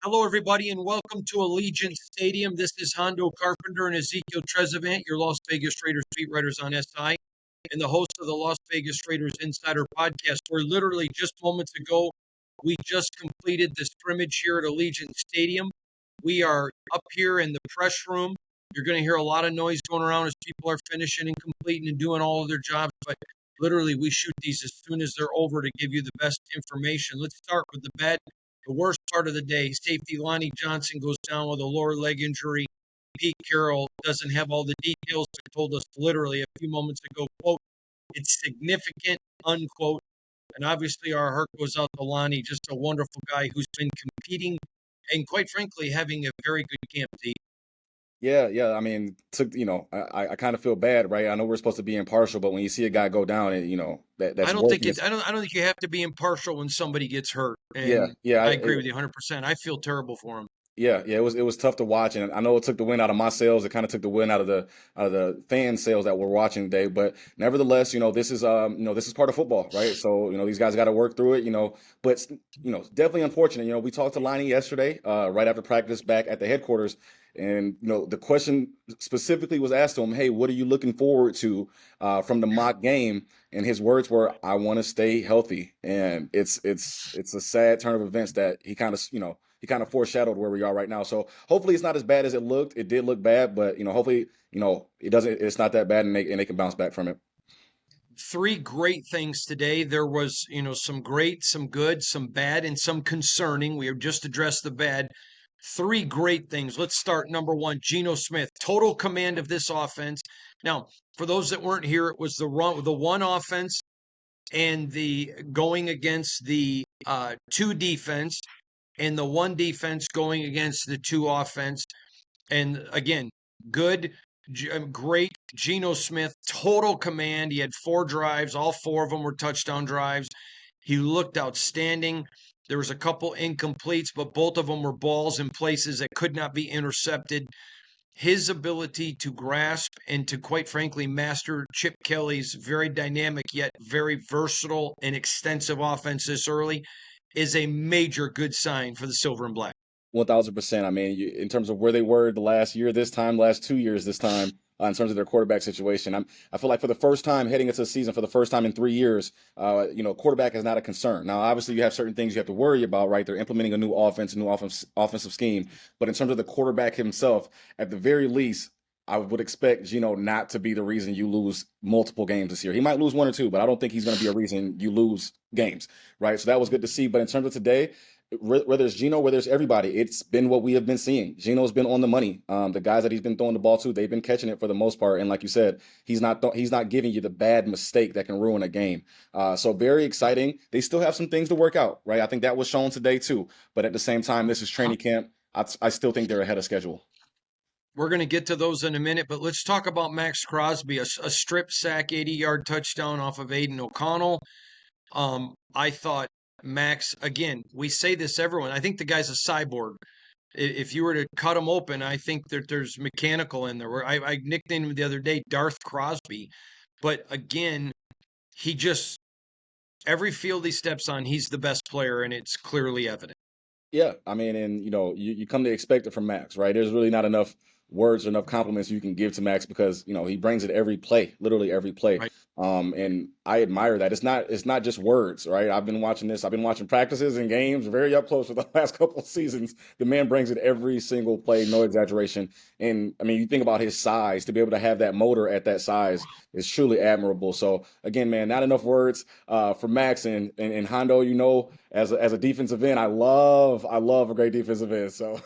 Hello, everybody, and welcome to Allegiant Stadium. This is Hondo Carpenter and Ezekiel Trezevant, your Las Vegas Raiders beat writers on SI, and the host of the Las Vegas Raiders Insider Podcast. Where literally just moments ago, we just completed the scrimmage here at Allegiant Stadium. We are up here in the press room. You're going to hear a lot of noise going around as people are finishing and completing and doing all of their jobs, but literally, we shoot these as soon as they're over to give you the best information. Let's start with the worst part of the day. Safety Lonnie Johnson goes down with a lower leg injury. Pete Carroll doesn't have all the details, but told us literally a few moments ago, quote, it's significant, unquote. And obviously our heart goes out to Lonnie, just a wonderful guy who's been competing and quite frankly having a very good camp. Yeah, yeah. I mean, I kind of feel bad, right? I know we're supposed to be impartial, but when you see a guy go down, and that's worthless. I don't think you have to be impartial when somebody gets hurt. Yeah, And yeah, I agree with you 100%. I feel terrible for him. yeah. It was tough to watch, and I know it took the win out of my sales. It kind of took the win out of the fan sales that we're watching today. But nevertheless, this is part of football, right? So these guys got to work through it, But definitely unfortunate. We talked to Lonnie yesterday, right after practice, back at the headquarters. And the question specifically was asked to him, "Hey, what are you looking forward to from the mock game?" And his words were, "I want to stay healthy." And it's a sad turn of events that he kind of foreshadowed where we are right now. So hopefully it's not as bad as it looked. It did look bad, but hopefully it doesn't. It's not that bad, and they can bounce back from it. Three great things today. There was, some great, some good, some bad, and some concerning. We have just addressed the bad. Three great things. Let's start number one. Geno Smith, total command of this offense. Now, for those that weren't here, it was the one offense and the going against the two defense, and the one defense going against the two offense. And again, good, great. Geno Smith, total command. He had 4 drives. All 4 of them were touchdown drives. He looked outstanding. There was a couple incompletes, but both of them were balls in places that could not be intercepted. His ability to grasp and to, quite frankly, master Chip Kelly's very dynamic yet very versatile and extensive offense this early is a major good sign for the Silver and Black. 1,000%. I mean, in terms of where they were the last year, this time, last 2 years, this time, in terms of their quarterback situation, I feel like for the first time heading into the season, for the first time in 3 years, quarterback is not a concern. Now, obviously, you have certain things you have to worry about, right? They're implementing a new offensive scheme, but in terms of the quarterback himself, at the very least, I would expect Gino not to be the reason you lose multiple games this year. He might lose one or two, but I don't think he's going to be a reason you lose games, right? So that was good to see. But in terms of today, whether it's Gino, whether it's everybody, it's been what we have been seeing. Gino's been on the money. The guys that he's been throwing the ball to, they've been catching it for the most part. And like you said, he's not giving you the bad mistake that can ruin a game. So very exciting. They still have some things to work out, right? I think that was shown today too. But at the same time, this is training camp. I still think they're ahead of schedule. We're going to get to those in a minute, but let's talk about Max Crosby, a strip sack, 80-yard touchdown off of Aiden O'Connell. I thought Max, again, we say this, everyone, I think the guy's a cyborg. If you were to cut him open, I think that there's mechanical in there. I nicknamed him the other day Darth Crosby. But again, he just, every field he steps on, he's the best player, and it's clearly evident. Yeah, I mean, and you come to expect it from Max, right? There's really not enough words or enough compliments you can give to Max because he brings it every play, literally every play. Right. And I admire that. It's not just words, right? I've been watching this. I've been watching practices and games very up close for the last couple of seasons. The man brings it every single play, no exaggeration. And I mean, you think about his size, to be able to have that motor at that size is truly admirable. So again, man, not enough words for Max and Hondo. As a defensive end, I love a great defensive end. So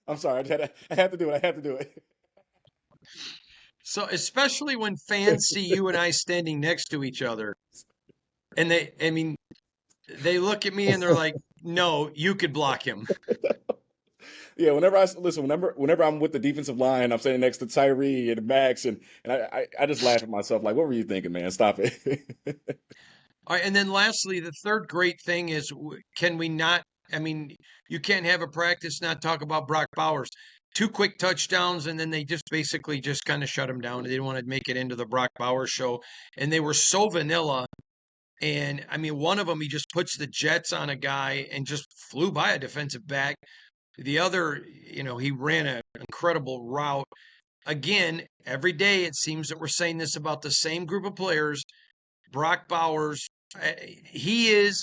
I'm sorry, I had to do it. I had to do it. So, especially when fans see you and I standing next to each other, and they look at me and they're like, no, you could block him. Yeah, whenever I'm with the defensive line, I'm standing next to Tyree and Max, and I just laugh at myself like, what were you thinking, man? Stop it. All right, and then lastly, the third great thing is, can we not? I mean, you can't have a practice not talk about Brock Bowers. 2 quick touchdowns, and then they just basically just kind of shut him down. They didn't want to make it into the Brock Bowers show, and they were so vanilla. And I mean, one of them, he just puts the jets on a guy and just flew by a defensive back. The other, he ran an incredible route. Again, every day it seems that we're saying this about the same group of players. Brock Bowers, he is,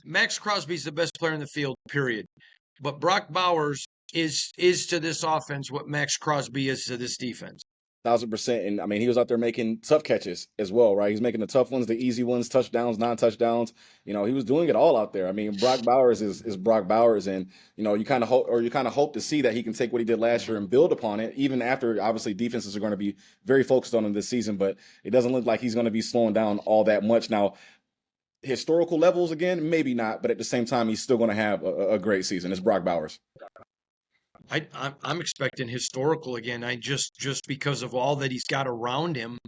Max Crosby's the best player in the field, period. But Brock Bowers is to this offense what Max Crosby is to this defense. 1,000%. And I mean, he was out there making tough catches as well, right? He's making the tough ones, the easy ones, touchdowns, non-touchdowns. He was doing it all out there. I mean, Brock Bowers is Brock Bowers, and you kind of hope to see that he can take what he did last year and build upon it, even after obviously defenses are going to be very focused on him this season. But it doesn't look like he's going to be slowing down all that much now. Historical levels again, maybe not, but at the same time, he's still going to have a great season. It's Brock Bowers. I'm expecting historical again. I just because of all that he's got around him.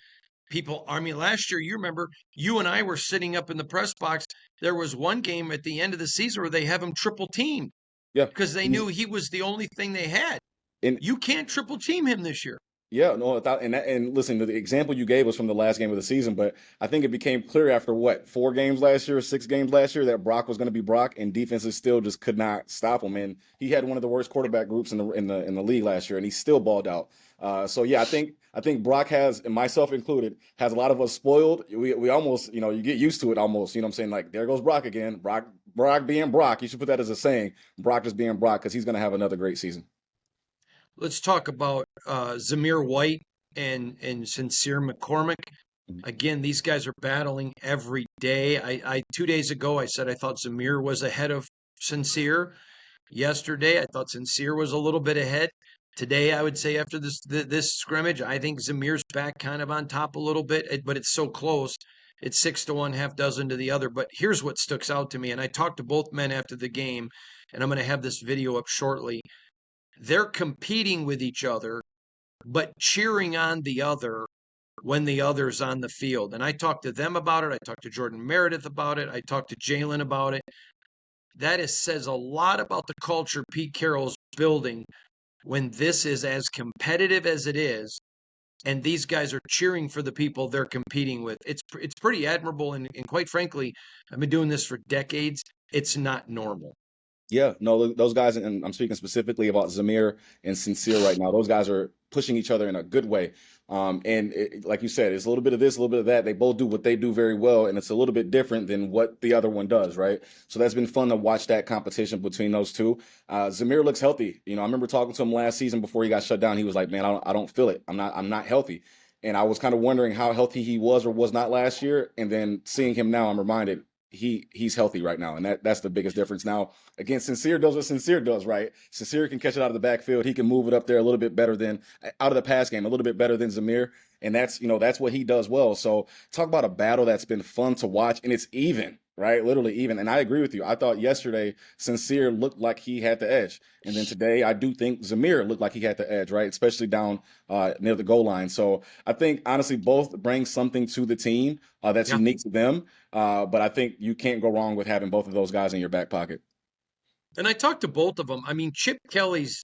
People, I mean, last year, you remember, you and I were sitting up in the press box. There was one game at the end of the season where they have him triple teamed Yeah, because they he's knew he was the only thing they had. in. You can't triple team him this year. Yeah, no, and listen, the example you gave was from the last game of the season, but I think it became clear after what, 4 games last year, 6 games last year, that Brock was going to be Brock, and defenses still just could not stop him. And he had one of the worst quarterback groups in the league last year, and he still balled out. So yeah, I think Brock has, and myself included, has a lot of us spoiled. We almost, you get used to it almost. You know what I'm saying? Like, there goes Brock again. Brock being Brock. You should put that as a saying. Brock just being Brock, because he's going to have another great season. Let's talk about Zamir White and Sincere McCormick. Again, these guys are battling every day. I 2 days ago I said I thought Zamir was ahead of Sincere. Yesterday I thought Sincere was a little bit ahead. Today I would say after this scrimmage, I think Zamir's back kind of on top a little bit, but it's so close. It's 6 to 1, half dozen to the other. But here's what sticks out to me, and I talked to both men after the game, and I'm going to have this video up shortly. They're competing with each other, but cheering on the other when the other's on the field. And I talked to them about it. I talked to Jordan Meredith about it. I talked to Jalen about it. Says a lot about the culture Pete Carroll's building when this is as competitive as it is, and these guys are cheering for the people they're competing with. It's pretty admirable, and quite frankly, I've been doing this for decades. It's not normal. Yeah, no, those guys, and I'm speaking specifically about Zamir and Sincere right now. Those guys are pushing each other in a good way. And like you said, it's a little bit of this, a little bit of that. They both do what they do very well, and it's a little bit different than what the other one does, right? So that's been fun to watch that competition between those two. Zamir looks healthy. I remember talking to him last season before he got shut down. He was like, "Man, I don't feel it. I'm not healthy." And I was kind of wondering how healthy he was or was not last year. And then seeing him now, I'm reminded he's healthy right now, and that's the biggest difference. Now, again, Sincere does what Sincere does, right? Sincere can catch it out of the backfield. He can move it up there a little bit better than out of the pass game, a little bit better than Zamir, and that's what he does well. So talk about a battle that's been fun to watch, and it's even, right? Literally even. And I agree with you. I thought yesterday Sincere looked like he had the edge, and then today I do think Zamir looked like he had the edge, right? Especially down near the goal line. So I think honestly both bring something to the team that's Yeah. unique to them. But I think you can't go wrong with having both of those guys in your back pocket. And I talked to both of them. I mean, Chip Kelly's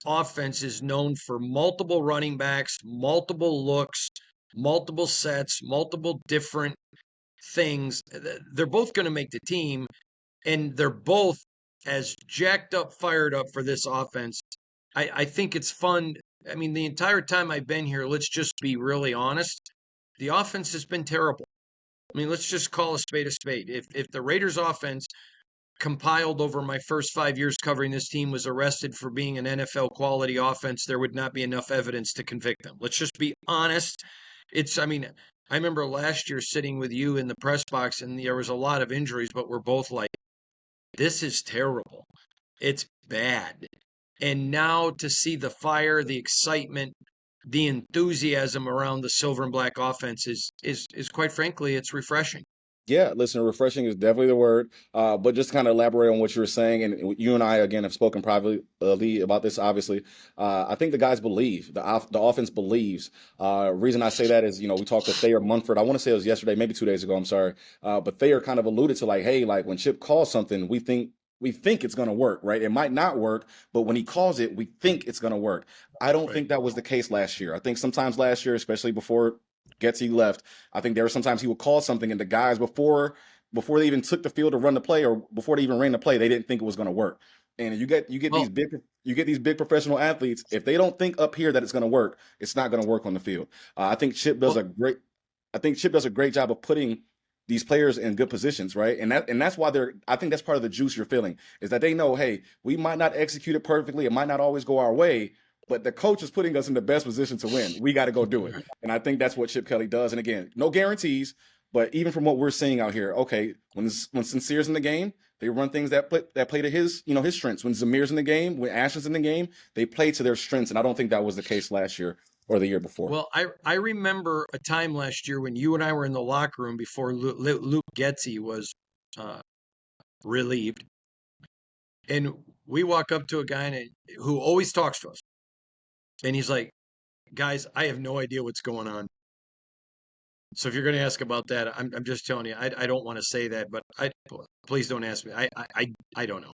offense is known for multiple running backs, multiple looks, multiple sets, multiple different things. They're both going to make the team, and they're both as jacked up, fired up for this offense. I think it's fun. I mean, the entire time I've been here, let's just be really honest. The offense has been terrible. I mean, let's just call a spade a spade. If the Raiders offense compiled over my first 5 years covering this team was arrested for being an NFL quality offense, there would not be enough evidence to convict them. Let's just be honest. I mean, I remember last year sitting with you in the press box and there was a lot of injuries, but we're both like, this is terrible. It's bad. And now to see the fire, the excitement, the enthusiasm around the silver and black offense is quite frankly, it's refreshing. Yeah, listen, refreshing is definitely the word. But just to kind of elaborate on what you were saying, and you and I again have spoken privately about this. Obviously, I think the guys believe the offense believes. Reason I say that is, we talked to Thayer Munford. I want to say it was yesterday, maybe 2 days ago. I'm sorry, but Thayer kind of alluded to like, hey, like when Chip calls something, we think it's going to work, right? It might not work, but when he calls it, we think it's going to work. I don't Right. think that was the case last year. I think sometimes last year, especially before Getsy left, I think there were sometimes he would call something and the guys before they even took the field to run the play or before they even ran the play, they didn't think it was going to work. And you get Well, these big professional athletes. If they don't think up here that it's going to work, it's not going to work on the field. I think Chip does well, a great. I think Chip does a great job of putting these players in good positions, right? And that's why they're. I think that's part of the juice you're feeling is that they know, hey, we might not execute it perfectly, it might not always go our way, but the coach is putting us in the best position to win. We got to go do it, and I think that's what Chip Kelly does. And again, no guarantees, but even from what we're seeing out here, okay, when Sincere's in the game, they run things that play to his strengths. When Zamir's in the game, when Ashton's in the game, they play to their strengths, and I don't think that was the case last year or the year before. well, I remember a time last year when you and I were in the locker room before Luke Getsy was uh, relieved, and we walk up to a guy who always talks to us, and he's like, "Guys, I have no idea what's going on. So if you're going to ask about that, I'm just telling you, I don't want to say that, but please don't ask me. I don't know."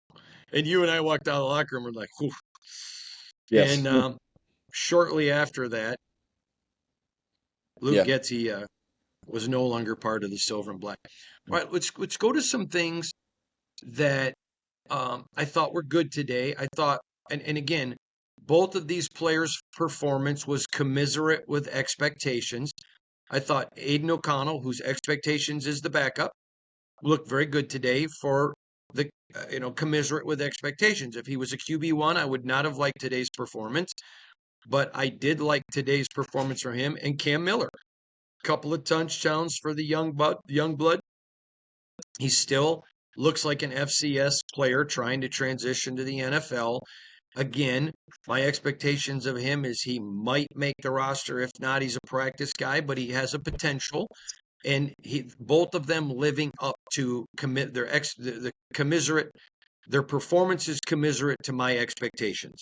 And you and I walked out of the locker room, we're like, "Whew." Yes. And shortly after that, Luke Yeah. Getsy was no longer part of the Silver and Black. All right, let's go to some things that I thought were good today. I thought, and again, both of these players' performance was commiserate with expectations. I thought Aiden O'Connell, whose expectations is the backup, looked very good today for the commiserate with expectations. If he was a QB1, I would not have liked today's performance, but I did like today's performance for him and Cam Miller. Couple of touchdowns for the young blood. He still looks like an FCS player trying to transition to the NFL. Again, my expectations of him is he might make the roster. If not, he's a practice guy, but he has a potential. And both of them living up to commit the commiserate. Their performance is commiserate to my expectations.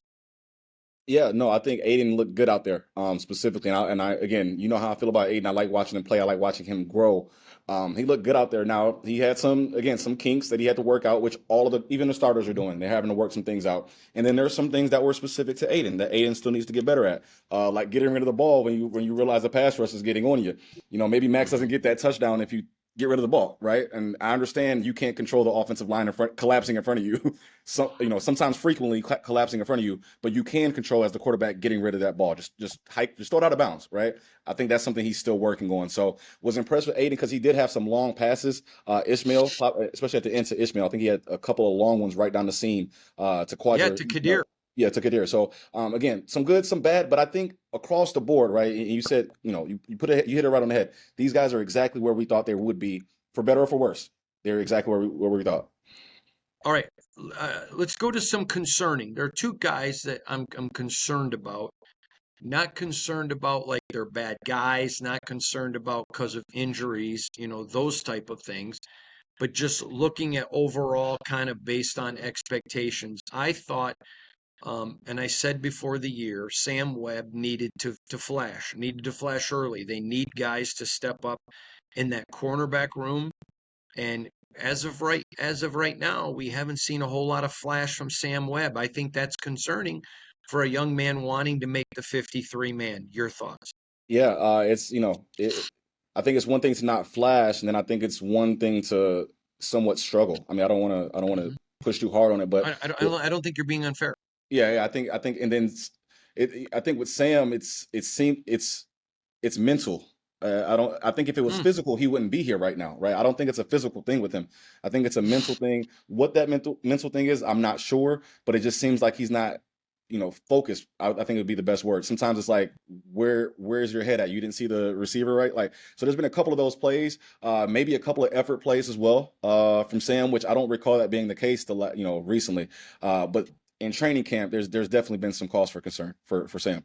Yeah, no, I think Aiden looked good out there, specifically. And I, again, you know how I feel about Aiden. I like watching him play. I like watching him grow. He looked good out there. Now he had some kinks that he had to work out, which even the starters are doing. They're having to work some things out. And then there's some things that were specific to Aiden that Aiden still needs to get better at, like getting rid of the ball when you realize the pass rush is getting on you. Maybe Max doesn't get that touchdown if you get rid of the ball, right? And I understand you can't control the offensive line collapsing in front of you. Sometimes frequently collapsing in front of you, but you can control as the quarterback getting rid of that ball. Just throw it out of bounds, right? I think that's something he's still working on. So was impressed with Aiden because he did have some long passes. Ishmael, especially at the end to Ishmael, I think he had a couple of long ones right down the seam to Yeah, Quadra. to Kadir. Yeah, to Kadir. So again, some good, some bad, but I think across the board, right? And you said, you hit it right on the head. These guys are exactly where we thought they would be, for better or for worse. They're exactly where we thought. All right, let's go to some concerning. There are two guys that I'm concerned about. Not concerned about like they're bad guys, not concerned about because of injuries, those type of things, but just looking at overall kind of based on expectations. I thought, and I said before the year, Sam Webb needed to flash early. They need guys to step up in that cornerback room. And as of right now, we haven't seen a whole lot of flash from Sam Webb. I think that's concerning for a young man wanting to make the 53 man. Your thoughts? Yeah, I think it's one thing to not flash, and then I think it's one thing to somewhat struggle. I mean, I don't want to Mhm. push too hard on it, but I don't think you're being unfair. yeah, I think, and then I think with Sam, it's mental. I don't. I think if it was Mm. physical, he wouldn't be here right now, right? I don't think it's a physical thing with him. I think it's a mental thing. What that mental thing is, I'm not sure, but it just seems like he's not, focused. I think it would be the best word. Sometimes it's like, where's your head at? You didn't see the receiver, right? Like, so there's been a couple of those plays, maybe a couple of effort plays as well, from Sam, which I don't recall that being the case recently. But in training camp, there's definitely been some cause for concern for Sam.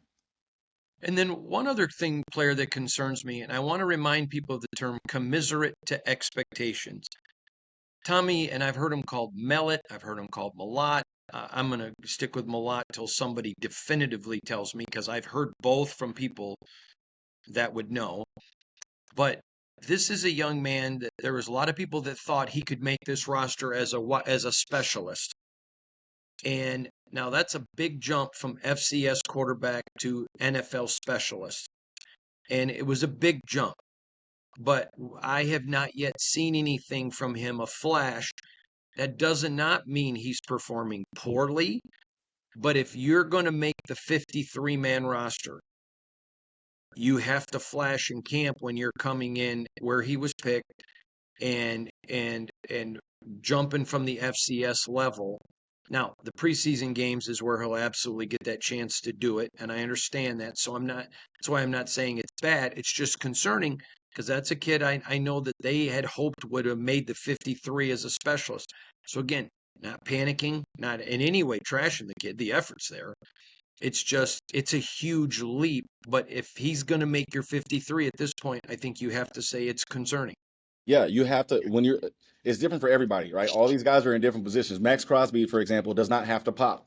And then one other player that concerns me, and I want to remind people of the term commiserate to expectations. Tommy, and I've heard him called Mellet, I've heard him called Malott. I'm going to stick with Malott till somebody definitively tells me, because I've heard both from people that would know. But this is a young man that there was a lot of people that thought he could make this roster as a specialist. And now that's a big jump from FCS quarterback to NFL specialist. and it was a big jump. But I have not yet seen anything from him, a flash. That does not mean he's performing poorly, but if you're going to make the 53-man roster, you have to flash in camp when you're coming in where he was picked and jumping from the FCS level. Now, the preseason games is where he'll absolutely get that chance to do it, and I understand that. So that's why I'm not saying it's bad. It's just concerning because that's a kid I know that they had hoped would have made the 53 as a specialist. So again, not panicking, not in any way trashing the kid. The effort's there. It's just, it's a huge leap. But if he's going to make your 53 at this point, I think you have to say it's concerning. Yeah, you have to when you're it's different for everybody, right? All these guys are in different positions. Max Crosby, for example, does not have to pop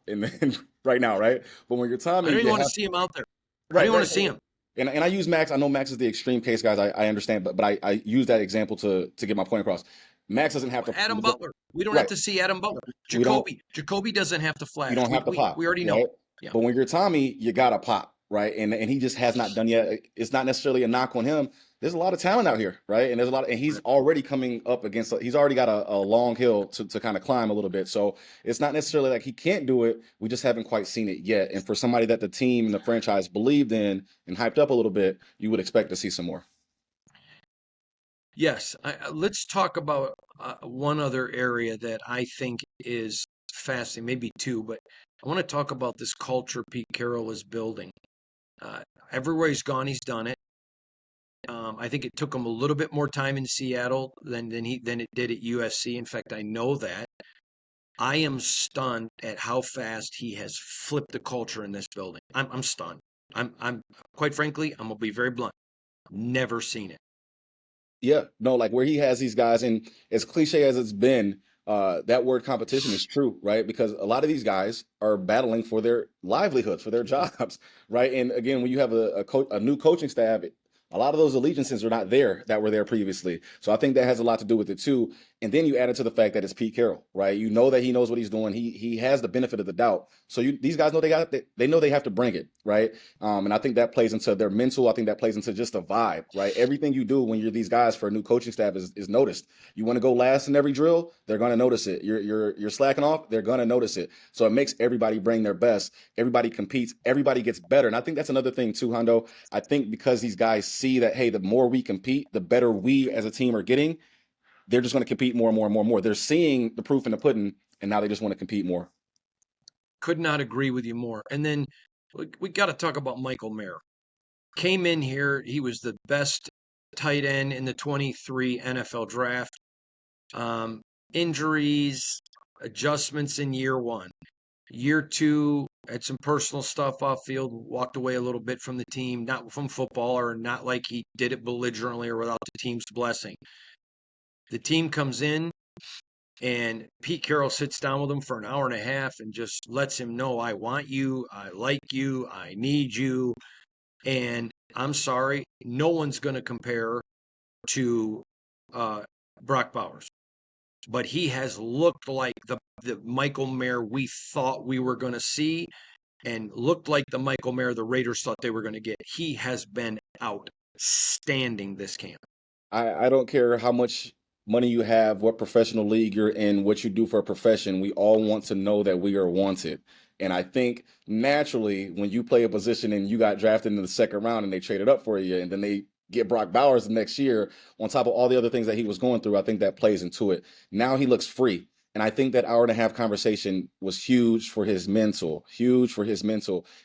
right now, right? But when you're I Tommy, don't even you want to have see him out there. I don't right, even want right. to see him. And I use Max. I know Max is the extreme case, guys. I understand, but I use that example to get my point across. Max doesn't have to Adam Butler. We don't have right. to see Adam Butler. We don't Jacoby doesn't have to you flash. don't We have to we pop, we already know. right? Yeah. But when you're Tommy, you gotta pop, right? And he just has not done yet. It's not necessarily a knock on him. There's a lot of talent out here, right? And there's a lot, and he's already coming up against. He's already got a long hill to kind of climb a little bit. So it's not necessarily like he can't do it. We just haven't quite seen it yet. And for somebody that the team and the franchise believed in and hyped up a little bit, you would expect to see some more. Yes. Let's talk about one other area that I think is fascinating, maybe two, but I want to talk about this culture Pete Carroll is building. Uh, Everywhere he's gone, he's done it. I think it took him a little bit more time in Seattle than it did at USC. In fact, I know that. I am stunned at how fast he has flipped the culture in this building. I'm stunned. I'm quite frankly, I'm gonna be very blunt. Never seen it. Yeah, no, like where he has these guys, and as cliche as it's been, that word competition is true, right? Because a lot of these guys are battling for their livelihoods, for their jobs, right? And again, when you have a new coaching staff, a lot of those allegiances are not there that were there previously. So I think that has a lot to do with it too. And then you add it to the fact that it's Pete Carroll, right? You know that he knows what he's doing. He has the benefit of the doubt. So these guys know they know they have to bring it, right? And I think that plays into their mental. I think that plays into just the vibe, right? Everything you do when you're these guys for a new coaching staff is noticed. You want to go last in every drill, they're going to notice it. You're slacking off, they're going to notice it. So it makes everybody bring their best. Everybody competes. Everybody gets better. And I think that's another thing too, Hondo. I think because these guys see that, hey, the more we compete, the better we as a team are getting. They're just going to compete more and more and more and more. They're seeing the proof in the pudding, and now they just want to compete more. Could not agree with you more. And then we got to talk about Michael Mayer. Came in here, he was the best tight end in the 23 NFL draft. Um, Injuries, adjustments in year one. Year two, had some personal stuff off field, walked away a little bit from the team, not from football or not like he did it belligerently or without the team's blessing. The team comes in and Pete Carroll sits down with him for an hour and a half and just lets him know, I want you, I like you, I need you. And I'm sorry, no one's going to compare to uh, Brock Bowers. But he has looked like the Michael Mayer we thought we were going to see and looked like the Michael Mayer the Raiders thought they were going to get. He has been outstanding this camp. I don't care how much money you have, what professional league you're in, what you do for a profession. We all want to know that we are wanted. And I think naturally, when you play a position and you got drafted in the second round and they traded up for you, and then they get Brock Bowers the next year, on top of all the other things that he was going through, I think that plays into it. Now he looks free. And I think that hour and a half conversation was huge for his mental,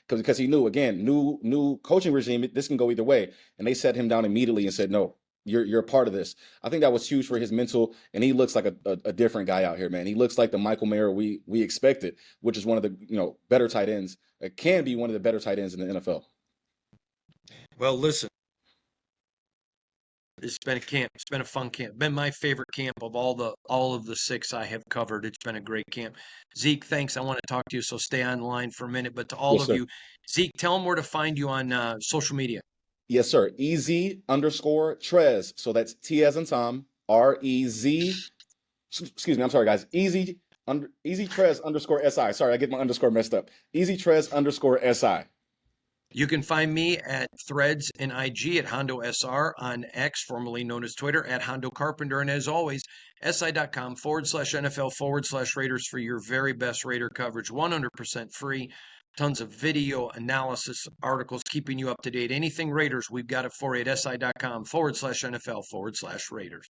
because he knew again, new coaching regime, this can go either way. And they set him down immediately and said, no, you're a part of this. I think that was huge for his mental, and he looks like a different guy out here, man. He looks like the Michael Mayer we expected, which is one of the better tight ends. It can be one of the better tight ends in the NFL. Well, listen, it's been a camp. It's been a fun camp. Been my favorite camp of all of the six I have covered. It's been a great camp. Zeke, thanks. I want to talk to you, so stay online for a minute. But to all Yes, of sir. you, Zeke, tell them where to find you on social media. Yes, sir. EZ_Trez. So that's T as in Tom, REZ. Excuse me. I'm sorry, guys. Easy Trez _SI. Sorry, I get my underscore messed up. Easy Trez _SI. You can find me at Threads and IG at Hondo SR, on X, formerly known as Twitter, at Hondo Carpenter. And as always, SI.com/NFL/Raiders for your very best Raider coverage, 100% free. Tons of video analysis, articles keeping you up to date. Anything Raiders, we've got it for you at SI.com/NFL/Raiders.